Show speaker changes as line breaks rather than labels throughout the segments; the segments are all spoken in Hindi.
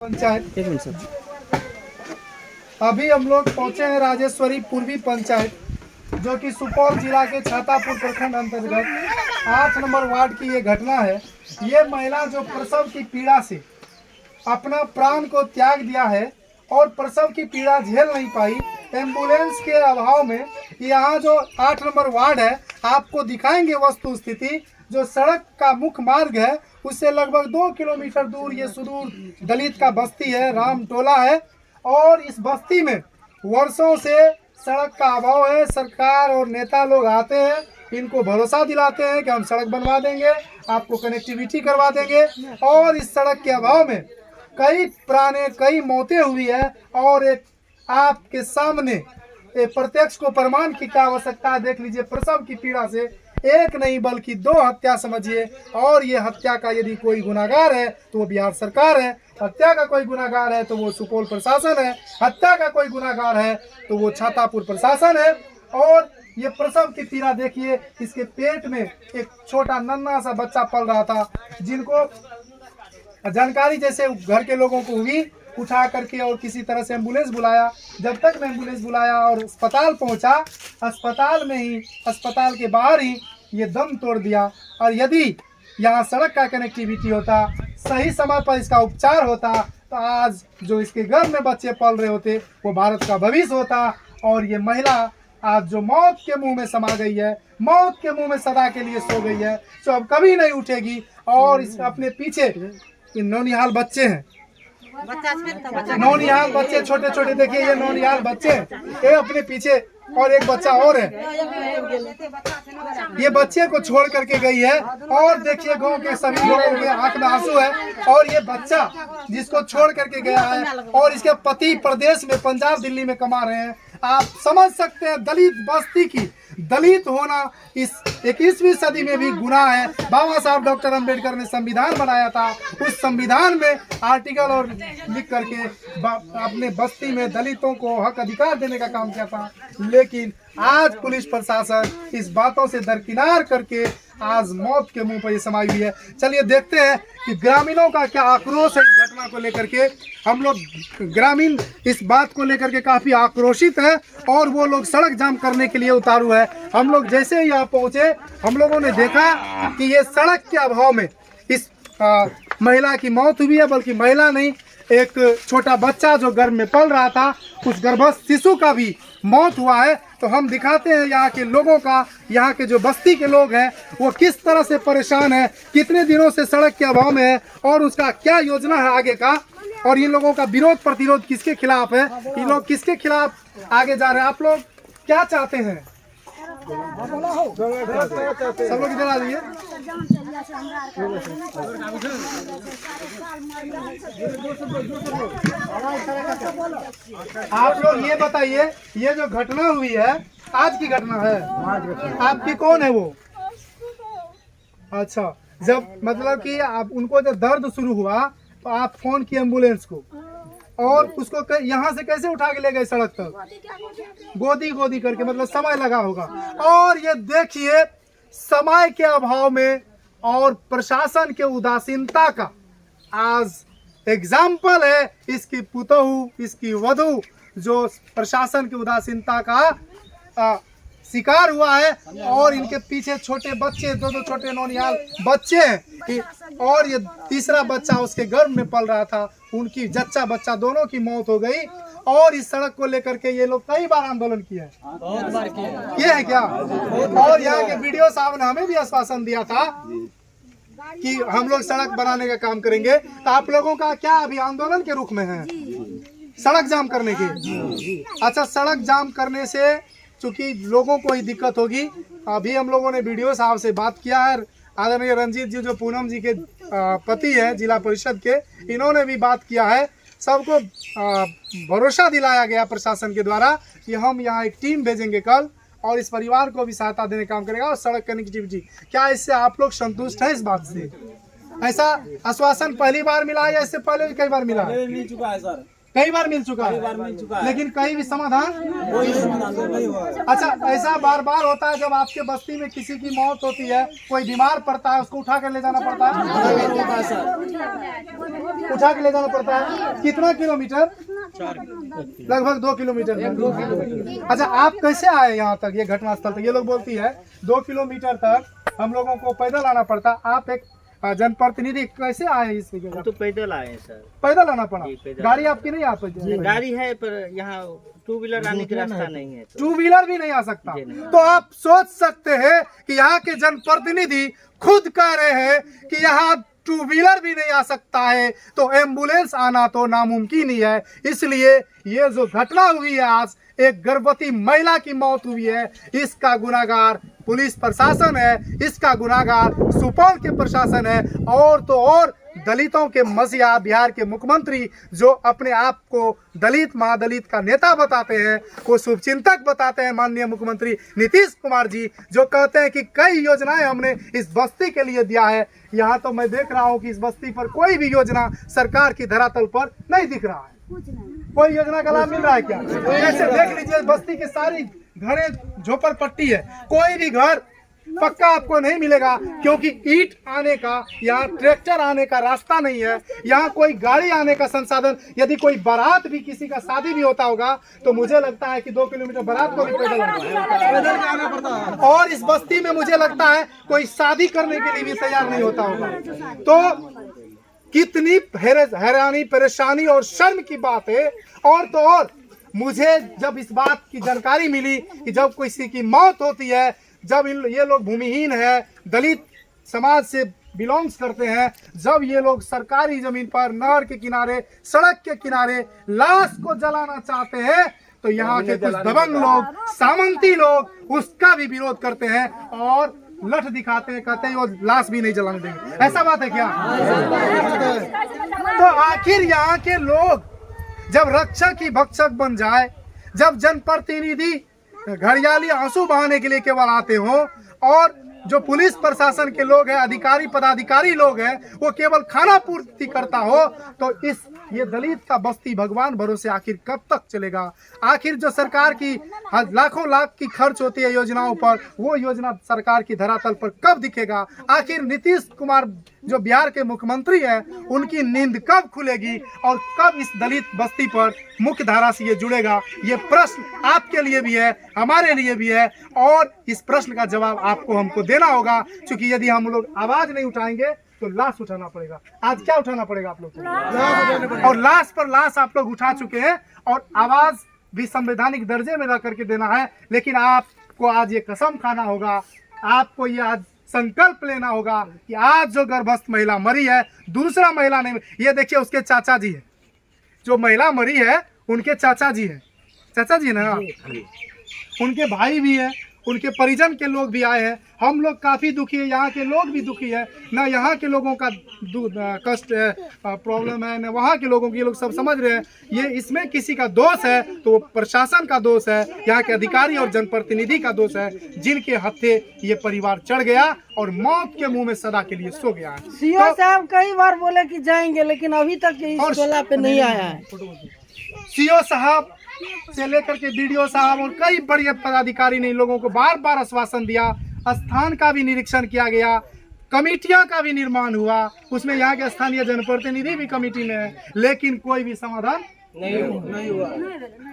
पंचायत। एक मिनट सर, अभी हम लोग पहुंचे हैं राजेश्वरी पूर्वी पंचायत, जो कि सुपौल जिला के छातापुर प्रखंड अंतर्गत 8 नंबर वार्ड की ये घटना है। ये महिला जो प्रसव की पीड़ा से अपना प्राण को त्याग दिया है और प्रसव की पीड़ा झेल नहीं पाई, एम्बुलेंस के अभाव में यहाँ जो 8 नंबर वार्ड है, आपको दिखाएंगे वस्तु स्थिति। जो सड़क का मुख्य मार्ग है उससे लगभग 2 किलोमीटर दूर ये सुदूर दलित का बस्ती है, राम टोला है। और इस बस्ती में वर्षों से सड़क का अभाव है। सरकार और नेता लोग आते हैं, इनको भरोसा दिलाते हैं कि हम सड़क बनवा देंगे, आपको कनेक्टिविटी करवा देंगे, और इस सड़क के अभाव में कई मौतें हुई है। और एक आपके सामने प्रत्यक्ष को प्रमाण की क्या आवश्यकता है, देख लीजिए। प्रसव की पीड़ा से एक नहीं बल्कि 2 हत्या समझिए। और ये हत्या का यदि कोई गुनाहगार है तो वो बिहार सरकार है, हत्या का कोई गुनाहगार है तो वो सुपौल प्रशासन है, हत्या का कोई गुनाहगार है तो वो छातापुर प्रशासन है। और ये प्रसव की पीड़ा देखिए, इसके पेट में एक छोटा नन्हा सा बच्चा पल रहा था, जिनको जानकारी जैसे घर के लोगों को हुई, उठा करके और किसी तरह से एम्बुलेंस बुलाया। जब तक मैं एम्बुलेंस बुलाया और अस्पताल पहुंचा, अस्पताल के बाहर ही ये दम तोड़ दिया। और यदि यहाँ सड़क का कनेक्टिविटी होता, सही समय पर इसका उपचार होता, तो आज जो इसके गर्भ में बच्चे पल रहे होते वो भारत का भविष्य होता। और ये महिला आज जो मौत के मुंह में समा गई है, मौत के मुंह में सदा के लिए सो गई है, जो अब कभी नहीं उठेगी। और इस अपने पीछे नौनिहाल बच्चे हैं, नौनिहाल बच्चे छोटे छोटे, देखिए ये नौनिहाल बच्चे हैं, ये अपने पीछे, और एक बच्चा और है। ये बच्चे को छोड़ करके गई है। और देखिए गांव के सभी लोगों के आंख में आंसू है। और ये बच्चा जिसको छोड़ करके गया है, और इसके पति प्रदेश में पंजाब दिल्ली में कमा रहे हैं। आप समझ सकते हैं दलित बस्ती की दलित होना इस 21वीं सदी में भी गुनाह है। बाबा साहब डॉक्टर अंबेडकर ने संविधान बनाया था, उस संविधान में आर्टिकल और लिख करके अपने बस्ती में दलितों को हक अधिकार देने का काम किया था। लेकिन आज पुलिस प्रशासन इस बातों से दरकिनार करके आज मौत के मुंह पर ये समाई हुई है। चलिए देखते हैं कि ग्रामीणों का क्या आक्रोश है इस घटना को लेकर के। हम लोग ग्रामीण इस बात को लेकर के काफी आक्रोशित है, और वो लोग सड़क जाम करने के लिए उतारू है। हम लोग जैसे ही यहाँ पहुंचे, हम लोगों ने देखा कि ये सड़क के अभाव में इस महिला की मौत हुई है। बल्कि महिला नहीं, एक छोटा बच्चा जो गर्भ में पल रहा था, उस गर्भस्थ शिशु का भी मौत हुआ है। तो हम दिखाते हैं यहाँ के लोगों का, यहाँ के जो बस्ती के लोग हैं वो किस तरह से परेशान है, कितने दिनों से सड़क के अभाव में है, और उसका क्या योजना है आगे का, और इन लोगों का विरोध प्रतिरोध किसके खिलाफ है, इन लोग किसके खिलाफ आगे जा रहे हैं। आप लोग क्या चाहते हैं? सब लोग इधर आ जाइए। आप लोग ये बताइए, ये जो घटना हुई है आज की घटना है, आपकी कौन है वो? अच्छा, जब मतलब कि आप उनको जब दर्द शुरू हुआ तो आप फोन किए एम्बुलेंस को, और उसको यहाँ से कैसे उठा के ले गए सड़क तक? गोदी करके, मतलब समय लगा होगा। और ये देखिए समय के अभाव में और प्रशासन के उदासीनता का आज एग्जाम्पल है इसकी पुतोहू, इसकी वधू, जो प्रशासन की उदासीनता का शिकार हुआ है। और इनके पीछे छोटे बच्चे, 2 छोटे नौनिहाल बच्चे हैं, और ये तीसरा बच्चा उसके गर्भ में पल रहा था, उनकी जच्चा बच्चा दोनों की मौत हो गई। और इस सड़क को लेकर के ये लोग कई बार आंदोलन किया है, बहुत बार किया है क्या? और यहाँ के वीडियो साहब ने हमें भी आश्वासन दिया था कि हम लोग सड़क बनाने का काम करेंगे। तो आप लोगों का क्या अभी आंदोलन के रुख में है, सड़क जाम करने की? अच्छा, सड़क जाम करने से चूंकि लोगों को ही दिक्कत होगी। अभी हम लोगों ने वीडियो साहब से बात किया है, आदरणीय रंजीत जी जो पूनम जी के पति हैं जिला परिषद के, इन्होंने भी बात किया है। सबको भरोसा दिलाया गया प्रशासन के द्वारा कि हम यहाँ एक टीम भेजेंगे कल, और इस परिवार को भी सहायता देने का काम करेगा, और सड़क कनेक्टिविटी। क्या इससे आप लोग संतुष्ट हैं इस बात से? ऐसा आश्वासन पहली बार मिला है या इससे पहले भी कई बार मिला? मिल चुका है सर, कई बार मिल चुका है, लेकिन कहीं भी समाधान नहीं हुआ। अच्छा, ऐसा बार बार होता है जब आपके बस्ती में किसी की मौत होती है, कोई बीमार पड़ता है, उसको उठा कर ले जाना पड़ता है, उठा के ले जाना पड़ता है। कितना किलोमीटर? लगभग 2 किलोमीटर। अच्छा, आप कैसे आए यहाँ तक, ये घटना स्थल तक? ये लोग बोलती है 2 किलोमीटर तक हम लोगों को पैदल आना पड़ता। आप एक जनप्रतिनिधि, कैसे आए इस जगह?
तो पैदल आए सर,
पैदल आना पड़ा।
पैदल।
गाड़ी आपकी नहीं आ पाई?
गाड़ी है पर यहाँ 2 व्हीलर आने का रास्ता नहीं है,
2 व्हीलर भी नहीं आ सकता। तो आप सोच सकते हैं कि यहाँ के जनप्रतिनिधि खुद कह रहे हैं कि यहाँ 2 व्हीलर भी नहीं आ सकता है, तो एम्बुलेंस आना तो नामुमकिन ही है। इसलिए ये जो घटना हुई है आज, एक गर्भवती महिला की मौत हुई है, इसका गुनाहगार पुलिस प्रशासन है, इसका गुनाहगार सुपौल के प्रशासन है, और तो और दलितों के मसीहा बिहार के मुख्यमंत्री जो अपने आप को दलित महादलित का नेता बताते हैं, वो शुभचिंतक बताते हैं, माननीय मुख्यमंत्री नीतीश कुमार जी, जो कहते हैं कि कई योजनाएं हमने इस बस्ती के लिए दिया है। यहाँ तो मैं देख रहा हूँ कि इस बस्ती पर कोई भी योजना सरकार की धरातल पर नहीं दिख रहा है। कोई योजना का लाभ मिल रहा है क्या? जैसे देख लीजिए, बस्ती के सारी घरे झोपड़पट्टी है, कोई भी घर पक्का आपको नहीं मिलेगा, क्योंकि ईंट आने का, यहाँ ट्रैक्टर आने का रास्ता नहीं है, यहाँ कोई गाड़ी आने का संसाधन। यदि कोई बारात भी, किसी का शादी भी होता होगा, तो मुझे लगता है कि 2 किलोमीटर बारात को भी पैदल आना पड़ता है। और इस बस्ती में मुझे लगता है कोई शादी करने के लिए भी तैयार नहीं होता होगा। तो कितनी हैरानी, परेशानी और शर्म की बात है। और तो और मुझे जब इस बात की जानकारी मिली कि जब किसी की मौत होती है, जब ये लोग भूमिहीन है, दलित समाज से बिलोंग्स करते हैं, जब ये लोग सरकारी जमीन पर, नहर के किनारे, सड़क के किनारे लाश को जलाना चाहते हैं, तो यहाँ के कुछ दबंग लोग, सामंती लोग उसका भी विरोध करते हैं और लठ दिखाते हैं, कहते हैं वो लाश भी नहीं जलाने देंगे। ऐसा बात है क्या? तो आखिर यहाँ के लोग जब रक्षक ही भक्षक बन जाए, जब जनप्रतिनिधि घड़ियाली आंसू बहाने के लिए केवल आते हो, और जो पुलिस प्रशासन के लोग हैं, अधिकारी पदाधिकारी लोग हैं, वो केवल खाना पूर्ति करता हो, तो ये दलित का बस्ती भगवान भरोसे आखिर कब तक चलेगा? आखिर जो सरकार की लाखों लाख की खर्च होती है योजनाओं पर, वो योजना सरकार की धरातल पर कब दिखेगा? आखिर नीतीश कुमार जो बिहार के मुख्यमंत्री हैं, उनकी नींद कब खुलेगी और कब इस दलित बस्ती पर मुख्य धारा से ये जुड़ेगा? ये प्रश्न आपके लिए भी है, हमारे लिए भी है, और इस प्रश्न का जवाब आपको हमको देना होगा, क्योंकि यदि हम लोग आवाज नहीं उठाएंगे तो लाश उठाना पड़ेगा। आज क्या उठाना पड़ेगा आप लोग को? और लाश पर लाश आप लोग उठा चुके हैं, और आवाज भी संवैधानिक दर्जे में रह करके देना है। लेकिन आपको आज ये कसम खाना होगा, आपको ये आज संकल्प लेना होगा कि आज जो गर्भस्थ महिला मरी है, दूसरा महिला नहीं। ये देखिए, उसके चाचा जी है, जो महिला मरी है उनके चाचा जी है, चाचा जी ना, उनके भाई भी है, उनके परिजन के लोग भी आए हैं। हम लोग काफ़ी दुखी है, यहाँ के लोग भी दुखी है ना, यहाँ के लोगों का कष्ट है, प्रॉब्लम है ना, वहाँ के लोगों की, लोग सब समझ रहे हैं। ये इसमें किसी का दोष है तो वो प्रशासन का दोष है, यहाँ के अधिकारी और जनप्रतिनिधि का दोष है, जिनके हत्थे ये परिवार चढ़ गया और मौत के मुंह में सदा के लिए सो गया है।
सीओ साहब कई बार बोले कि जाएंगे, लेकिन अभी तक इस टोला पे नहीं आया है।
सीओ साहब से लेकर के बीडीओ साहब और कई बड़े पदाधिकारी ने लोगों को बार बार आश्वासन दिया, स्थान का भी निरीक्षण किया गया, कमेटियां का भी निर्माण हुआ, उसमें यहाँ के स्थानीय जनप्रतिनिधि भी कमेटी में है, लेकिन कोई भी समाधान नहीं हुआ।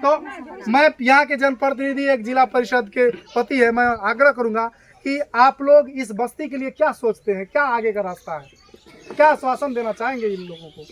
तो मैं यहाँ के जनप्रतिनिधि, एक जिला परिषद के पति है, मैं आग्रह करूंगा कि आप लोग इस बस्ती के लिए क्या सोचते हैं, क्या आगे का रास्ता है, क्या आश्वासन देना चाहेंगे इन लोगों को?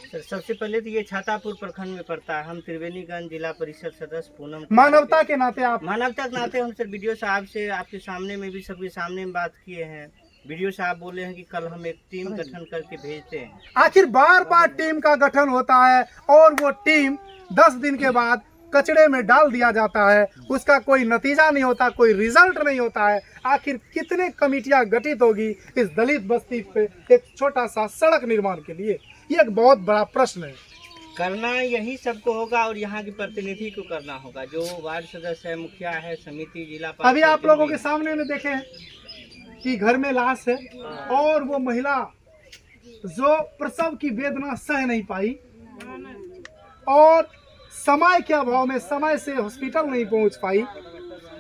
सर, सबसे पहले तो ये छातापुर प्रखंड में पड़ता है। हम त्रिवेणीगंज जिला परिषद सदस्य पूनम,
मानवता के नाते
मानवता के नाते हम सर वीडियो साहब से आपके सामने में भी, सबके सामने में बात किए हैं। वीडियो साहब बोले हैं कि कल हम एक टीम गठन करके भेजते हैं।
आखिर बार बार टीम का गठन होता है और वो टीम 10 दिन के बाद कचड़े में डाल दिया जाता है, उसका कोई नतीजा नहीं होता, कोई रिजल्ट नहीं होता है। आखिर कितने कमेटियां गठित होगी इस दलित बस्ती पे एक छोटा सा सड़क निर्माण के लिए? ये एक बहुत बड़ा प्रश्न है।
करना यही सबको होगा और यहाँ के प्रतिनिधि को करना होगा, जो वार्ड सदस्य है, मुखिया है, समिति, जिला परिषद।
अभी आप लोगों के सामने में देखे हैं कि घर में लाश है और वो महिला जो प्रसव की वेदना सह नहीं पाई, और समय के अभाव में समय से हॉस्पिटल नहीं पहुंच पाई,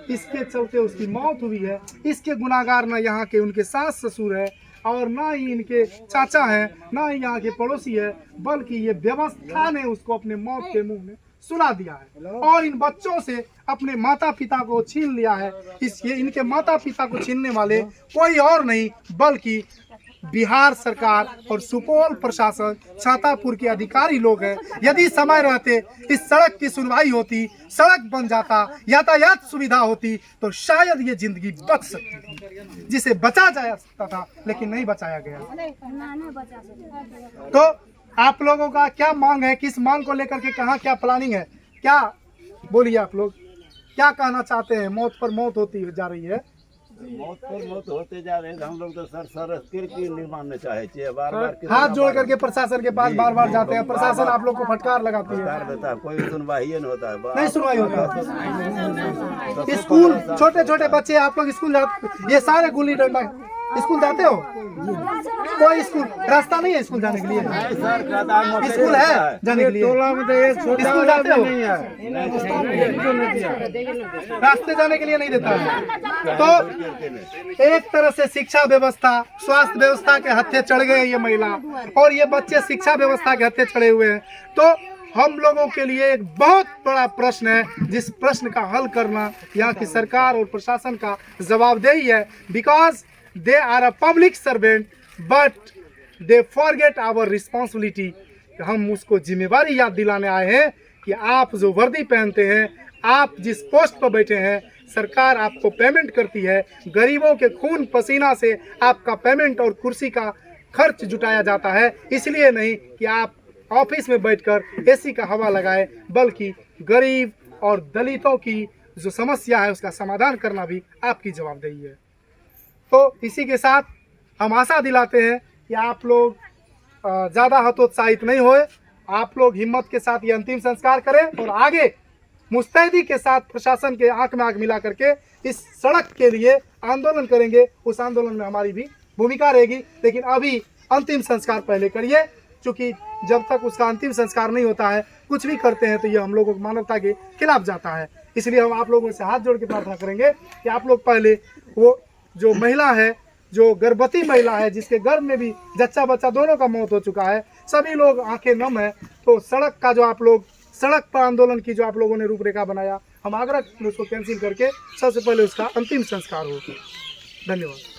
इसके चलते उसकी मौत हुई है। इसके गुनाहगार न यहाँ के उनके सास ससुर है और ना ही इनके चाचा है, ना ही यहाँ के पड़ोसी है, बल्कि ये व्यवस्था ने उसको अपने मौत के मुंह में सुला दिया है और इन बच्चों से अपने माता पिता को छीन लिया है। इनके माता पिता को छीनने वाले कोई और नहीं बल्कि बिहार सरकार और सुपौल प्रशासन, छातापुर के अधिकारी लोग हैं। यदि समय रहते इस सड़क की सुनवाई होती, सड़क बन जाता, यातायात सुविधा होती, तो शायद ये जिंदगी बच सकती थी, जिसे बचा जा सकता था, लेकिन नहीं बचाया गया। तो आप लोगों का क्या मांग है, किस मांग को लेकर के कहाँ क्या प्लानिंग है, क्या बोलिए आप लोग, क्या कहना चाहते हैं? मौत पर मौत होती जा रही है,
मौत पर मौत होते जा रहे हैं। हम लोग तो सर की निर्माण में चाहे चाहिए, बार
हाथ जोड़ करके प्रशासन के पास बार बार जाते हैं, प्रशासन आप लोग को फटकार लगाती है,
देता है, कोई सुनवाई नहीं होता है,
नहीं सुनवाई होता। स्कूल छोटे छोटे बच्चे आप लोग स्कूल जाते, ये सारे गुल्ली डंडा स्कूल जाते हो? कोई स्कूल रास्ता नहीं है स्कूल जाने के लिए? स्कूल है जाने के लिए? स्कूल जाते हो? रास्ते जाने के लिए नहीं देता है। तो एक तरह से शिक्षा व्यवस्था, स्वास्थ्य व्यवस्था के हत्थे चढ़ गए ये महिला और ये बच्चे शिक्षा व्यवस्था के हत्थे चढ़े हुए हैं। तो हम लोगों के लिए एक बहुत बड़ा प्रश्न है, जिस प्रश्न का हल करना यहाँ की सरकार और प्रशासन का जवाबदेही है। Because they are a public servant but they forget our responsibility. हम उसको जिम्मेवारी याद दिलाने आए हैं कि आप जो वर्दी पहनते हैं, आप जिस पोस्ट पर बैठे हैं, सरकार आपको पेमेंट करती है, गरीबों के खून पसीना से आपका पेमेंट और कुर्सी का खर्च जुटाया जाता है। इसलिए नहीं कि आप ऑफिस में बैठकर एसी का हवा लगाए, बल्कि गरीब और दलितों की जो समस्या है उसका समाधान करना भी आपकी जवाबदेही है। तो इसी के साथ हम आशा दिलाते हैं कि आप लोग ज़्यादा हतोत्साहित नहीं होए, आप लोग हिम्मत के साथ ये अंतिम संस्कार करें और आगे मुस्तैदी के साथ प्रशासन के आंख में आंख मिला करके इस सड़क के लिए आंदोलन करेंगे। उस आंदोलन में हमारी भी भूमिका रहेगी, लेकिन अभी अंतिम संस्कार पहले करिए, क्योंकि जब तक उसका अंतिम संस्कार नहीं होता है, कुछ भी करते हैं तो ये हम लोगों की मानवता के खिलाफ जाता है। इसलिए हम आप लोगों से हाथ जोड़ के प्रार्थना करेंगे कि आप लोग पहले वो जो महिला है, जो गर्भवती महिला है, जिसके गर्भ में भी जच्चा बच्चा दोनों का मौत हो चुका है, सभी लोग आंखें नम है। तो सड़क का जो आप लोग सड़क पर आंदोलन की जो आप लोगों ने रूपरेखा बनाया, हम आग्रह उसको कैंसिल करके सबसे पहले उसका अंतिम संस्कार हो। धन्यवाद।